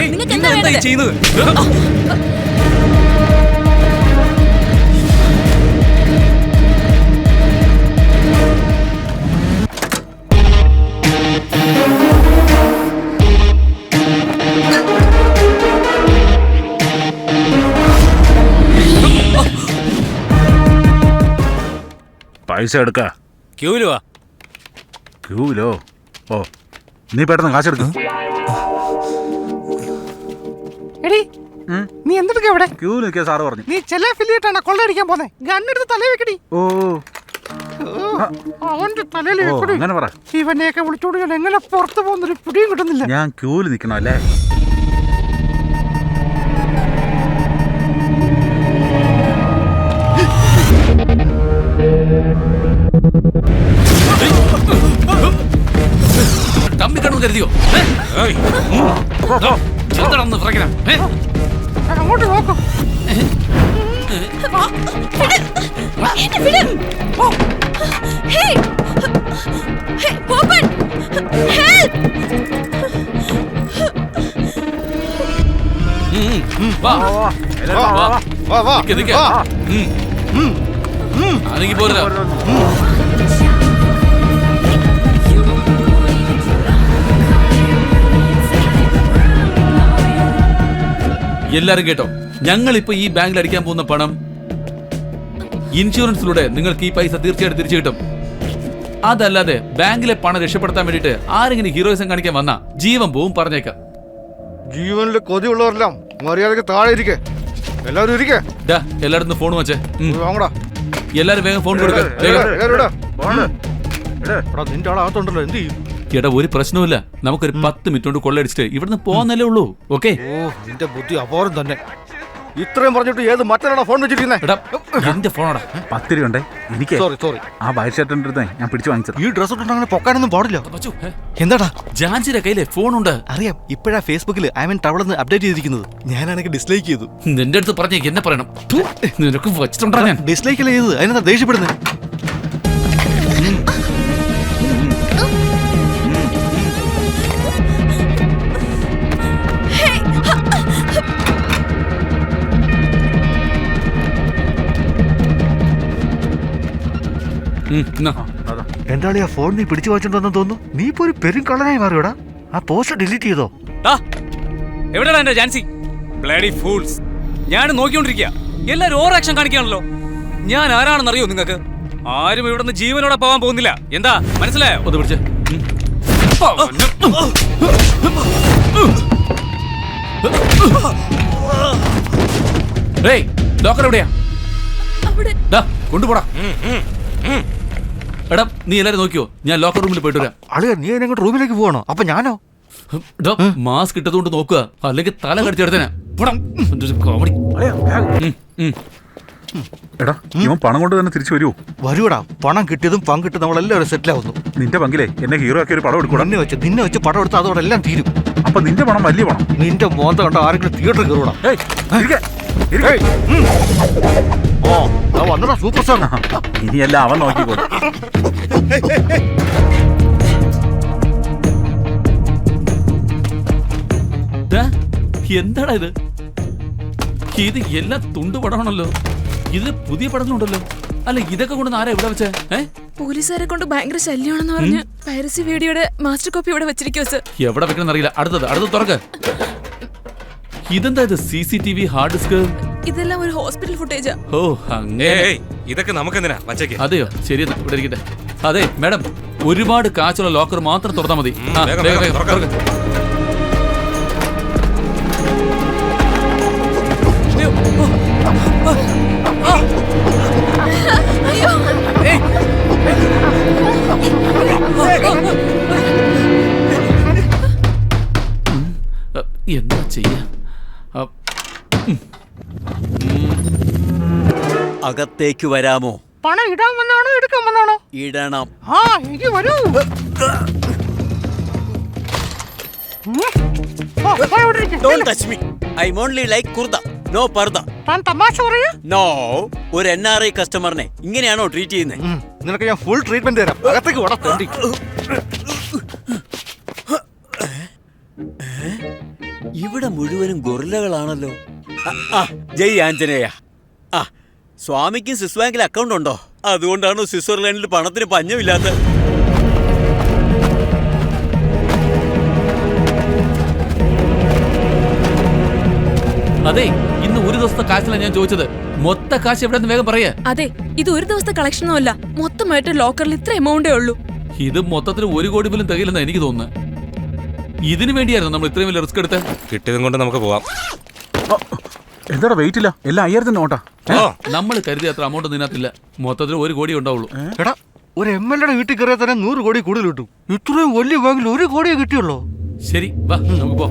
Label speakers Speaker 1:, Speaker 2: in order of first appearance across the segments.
Speaker 1: നിങ്ങൾക്ക് എന്താ ചെയ്യുന്നത്?
Speaker 2: പൈസ എടുക്ക.
Speaker 3: ക്യൂവിലോ?
Speaker 2: ഓ, നീ പെട്ടെന്ന് കാശെടുക്കും.
Speaker 4: എടി നീ എന്തെടുക്കാ ഇവിടെ?
Speaker 2: ക്യൂ നിൽക്കിയ സാറ് പറഞ്ഞു.
Speaker 4: നീ ചെല ഫിലിട്ടാണ് കൊള്ളയടിക്കാൻ പോന്നെ. ഗണ്ണെടുത്ത് തലയിൽ വെക്കടി.
Speaker 2: ഓ
Speaker 4: അവന്റെ തലയിൽ വെക്കടി.
Speaker 2: അങ്ങനെ പറ.
Speaker 4: ഇവനെയൊക്കെ വിളിച്ചോണ്ട് ഞാൻ എങ്ങനെ പുറത്തു പോകുന്നൊരു പിടിയും കിട്ടുന്നില്ല.
Speaker 2: ഞാൻ ക്യൂവിൽ നിൽക്കണം അല്ലേ?
Speaker 3: തമ്പി കണ്ണു കരുതിയോ?
Speaker 4: അങ്ങോട്ട് നോക്കും.
Speaker 3: പോരാ. എല്ലാരും കേട്ടോ, ഞങ്ങൾ ഇപ്പൊ ഈ ബാങ്കിൽ അടിക്കാൻ പോകുന്ന പണം ഇൻഷുറൻസിലൂടെ നിങ്ങൾക്ക് ഈ പൈസ തീർച്ചയായിട്ടും തിരിച്ചു കിട്ടും. അതല്ലാതെ ബാങ്കിലെ പണം രക്ഷപ്പെടുത്താൻ വേണ്ടിട്ട് ആരെങ്കിലും ഹീറോയിസം കാണിക്കാൻ വന്നാ ജീവൻ പോവും, പറഞ്ഞേക്കാം.
Speaker 5: ജീവനിൽ കൊതിയുള്ളവരെല്ലാം മര്യാദക്ക് താഴെ ഇരിക്കേ. എല്ലാവരും ഇരിക്കേ.
Speaker 3: എല്ലായിടത്തും ഫോൺ വെച്ചേ.
Speaker 5: വാങ്ങടാ.
Speaker 3: എല്ലാരും വേഗം ഫോൺ കൊടുക്ക.
Speaker 5: നിന്റെ ആളകത്തുണ്ടല്ലോ, എന്ത് ചെയ്യും?
Speaker 3: ചേട്ടാ, ഒരു പ്രശ്നവുമില്ല. നമുക്കൊരു 10 മിനിറ്റ് കൊണ്ട് കൊള്ളയടിച്ചിട്ട് ഇവിടുന്ന് പോന്നല്ലേ ഉള്ളൂ. ഓക്കെ?
Speaker 5: നിന്റെ ബുദ്ധി അപാരം തന്നെ. ഇത്രയും പറഞ്ഞിട്ട് ഏത് മറ്റൊരാളാ ഫോൺ വെച്ചിരിക്കുന്നേ?
Speaker 3: എന്റെ ഫോണോടാ.
Speaker 2: 10 രൂപ എനിക്ക്.
Speaker 5: സോറി.
Speaker 2: ആ വൈറ്റ് ഷർട്ടിന്റെ അടുത്ത് ഞാൻ പിടിച്ചു വാങ്ങിച്ചത്.
Speaker 5: ഈ ഡ്രസ് ഇട്ട് അങ്ങനെ പൊക്കാനൊന്നും പാടില്ല.
Speaker 3: എന്താടാ? ജാൻസിയുടെ കയ്യിലെ ഫോണുണ്ട്.
Speaker 5: അറിയാം. ഇപ്പോഴാ ഫേസ്ബുക്കിൽ ടവളെന്ന് അപ്ഡേറ്റ് ചെയ്തിരിക്കുന്നത്. ഞാനാണെങ്കിൽ ഡിസ്ലൈക്ക് ചെയ്തു.
Speaker 3: നിന്റെ അടുത്ത് പറഞ്ഞേക്ക് എന്നെ പറയണം. നിനക്ക് വെച്ചിട്ടുണ്ടാ? ഞാൻ
Speaker 5: ഡിസ്ലൈക്ക് അല്ലേ ചെയ്തത്. അതിനെന്താ ദേഷ്യപ്പെടുന്നത്? എന്താളിയാ ഫോൺ നീ പിടിച്ചു വാങ്ങിച്ചോണ്ടെന്ന് തോന്നുന്നു. നീ ഇപ്പൊ ഒരു പെരും കള്ളനായി മാറിയോടാ. ആ പോസ്റ്റ് ഡിലീറ്റ് ചെയ്തോ?
Speaker 1: എവിടെയാണ് എന്റെ ജാൻസി? Bloody fools. ഞാൻ നോക്കിക്കൊണ്ടിരിക്കുക. എല്ലാരും ഓവർ ആക്ഷൻ കാണിക്കാണല്ലോ. ഞാൻ ആരാണെന്നറിയോ നിങ്ങൾക്ക്? ആരും ഇവിടെ നിന്ന് ജീവനോടെ പോകാൻ പോകുന്നില്ല. എന്താ മനസ്സിലായോ?
Speaker 3: ഒന്ന് പിടിച്ചേ. ലോക്കർ എവിടെയാ? കൊണ്ടുപോടാ. എടാ, നീ എല്ലാരും നോക്കിയോ? ഞാൻ ലോക്കർ റൂമിൽ പോയിട്ട് വരാം.
Speaker 5: അളിയ, നീ എന്നെ റൂമിലേക്ക് പോകണോ? അപ്പൊ ഞാനോ?
Speaker 3: മാസ്ക് ഇട്ടതുകൊണ്ട് നോക്കുക, അല്ലെങ്കിൽ തല കടിച്ചെടുത്തനാ. കോമഡി.
Speaker 2: എടാ, ഇവൻ പണം കൊണ്ട് തന്നെ തിരിച്ചു വരുമോ?
Speaker 5: വരൂടാ. പണം കിട്ടിയതും പങ്കിട്ട് നമ്മളെല്ലാവരും സെറ്റിൽ ആവുന്നു.
Speaker 2: നിന്റെ പങ്കിലേ എന്നെ ഹീറോ ആക്കി ഒരു പടം എടുക്കണം.
Speaker 5: നിന്നെ വെച്ച് പടം എടുത്താൽ അതോടെ എല്ലാം തീരും.
Speaker 2: അപ്പൊ നിന്റെ പണം വലിയ പണം.
Speaker 5: നിന്റെ മോന്ത കണ്ട ആരെങ്കിലും തിയേറ്ററിൽ കയറൂടാ. വന്നടാ സൂപ്പർ സ്റ്റാർ.
Speaker 2: ഇനിയെല്ലാം അവൻ നോക്കിക്കോ.
Speaker 3: എന്താടാ ഇത്? ഇത് എല്ലാം തുണ്ടുപടമാണല്ലോ. ഇതിൽ പുതിയ പടങ്ങളുണ്ടല്ലോ. അല്ല, ഇതൊക്കെ കൊണ്ട് ആരാ ഇവിടെ വെച്ചേ?
Speaker 6: പോലീസുകാരെ കൊണ്ട് ഭയങ്കര ശല്യമാണെന്ന് പറഞ്ഞ് പൈറസി വീഡിയോയുടെ മാസ്റ്റർ കോപ്പി ഇവിടെ വെച്ചിരിക്കുവോ സർ?
Speaker 3: എവിടെ വെക്കണം അറിയില്ല. അടുത്തത് തുറക്ക്. ഇതെന്താ ഇത്? CCTV hard disk.
Speaker 6: ഇതെല്ലാം ഒരു ഹോസ്പിറ്റൽ ഫുട്ടേജാ.
Speaker 3: ഓ, അങ്ങനെ.
Speaker 1: ഇതൊക്കെ നമുക്കെന്തിനാ വച്ചേക്ക്?
Speaker 3: അതെയോ? ശരി, ഇവിടെ ഇരിക്കട്ടെ. അതെ മാഡം, ഒരുപാട് കാച്ചുള്ള ലോക്കർ മാത്രം തുറന്നാൽ മതി. എന്താ ചെയ്യാ?
Speaker 7: അകത്തേക്ക് വരാമോ?
Speaker 4: പണം ഇടാൻ വന്നാണോ എടുക്കാൻ വന്നാണോ?
Speaker 7: ഇടണം.
Speaker 4: എനിക്ക് വരൂ.
Speaker 7: Don't touch me. I'm only like kurda. No parda.
Speaker 4: താൻ തമാശ പറയാ?
Speaker 7: No. ഒരു NRI കസ്റ്റമറിനെ ഇങ്ങനെയാണോ ട്രീറ്റ് ചെയ്യുന്നത്?
Speaker 5: നിനക്ക് ഞാൻ ഫുൾ ട്രീറ്റ്മെന്റ് തരാം. അകത്തേക്ക് വടാ തെണ്ടി.
Speaker 7: ഇവിടെ മുഴുവനും ഗൊറില്ലകളാണല്ലോ. ജയ് ആഞ്ജനേയ. ആ, സ്വാമിക്കും സ്വിസ് ബാങ്കിൽ അക്കൗണ്ട് ഉണ്ടോ? അതുകൊണ്ടാണോ സ്വിറ്റ്സർലൻഡിൽ പണത്തിന് പഞ്ഞമില്ലാത്ത?
Speaker 3: അതെ, ഇന്ന് ഒരു ദിവസത്തെ കാശിലാണ് ഞാൻ ചോദിച്ചത്. മൊത്ത കാശ് എവിടെ വേഗം പറയാ.
Speaker 6: അതെ, ഇത് ഒരു ദിവസത്തെ കളക്ഷനോ അല്ല, മൊത്തമായിട്ട് ലോക്കറിൽ ഇത്ര എമൗണ്ടേ ഉള്ളൂ.
Speaker 3: ഇത് മൊത്തത്തിൽ 1 കോടി പോലും തികയില്ലെന്നാ എനിക്ക് തോന്നുന്നത്. ഇതിനു വേണ്ടിയായിരുന്നു നമ്മൾ ഇത്രയും വലിയ റിസ്ക് എടുത്ത്.
Speaker 1: കിട്ടിയതും കൊണ്ട് നമുക്ക് പോവാം.
Speaker 2: എന്താടാ വെയിറ്റ് ഇല്ല, എല്ലാം 1000 നോട്ടാ.
Speaker 3: നമ്മൾ കരുതിയ അത്ര എമൗണ്ട് ഇതിനകത്തില്ല. മൊത്തത്തിൽ 1 കോടി ഉണ്ടാവുള്ളൂ.
Speaker 5: എടാ, ഒരു MLA വീട്ടിൽ കയറിയാൽ തന്നെ 100 കോടി കൂടുതൽ കിട്ടും. ഇത്രയും വലിയ ബാങ്കിൽ 1 കോടിയേ കിട്ടിയുള്ളൂ.
Speaker 3: ശരി, വാ നമുക്ക് പോ.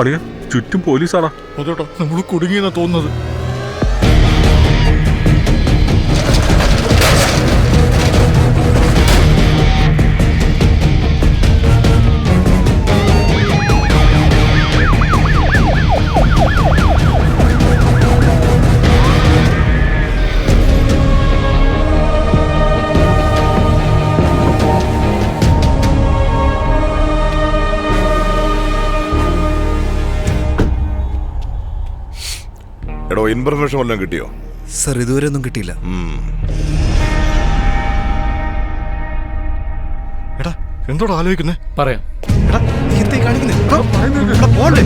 Speaker 2: അളിയ ചുറ്റും പോലീസാടാ.
Speaker 5: അതോട്ടാ, നമ്മൾ കുടുങ്ങിയെന്നാ തോന്നുന്നത്.
Speaker 8: എടോ, ഇൻഫർമേഷൻ വല്ലതും കിട്ടിയോ?
Speaker 9: സർ, ഇതുവരെ ഒന്നും കിട്ടിയില്ല.
Speaker 5: എടാ, എന്തോടാ ആലോചിക്കുന്നേ?
Speaker 3: പറയാം.
Speaker 5: എടാ, നീ എന്തേ കാണിക്കുന്നേ? എടാ, പോണ്ടേ?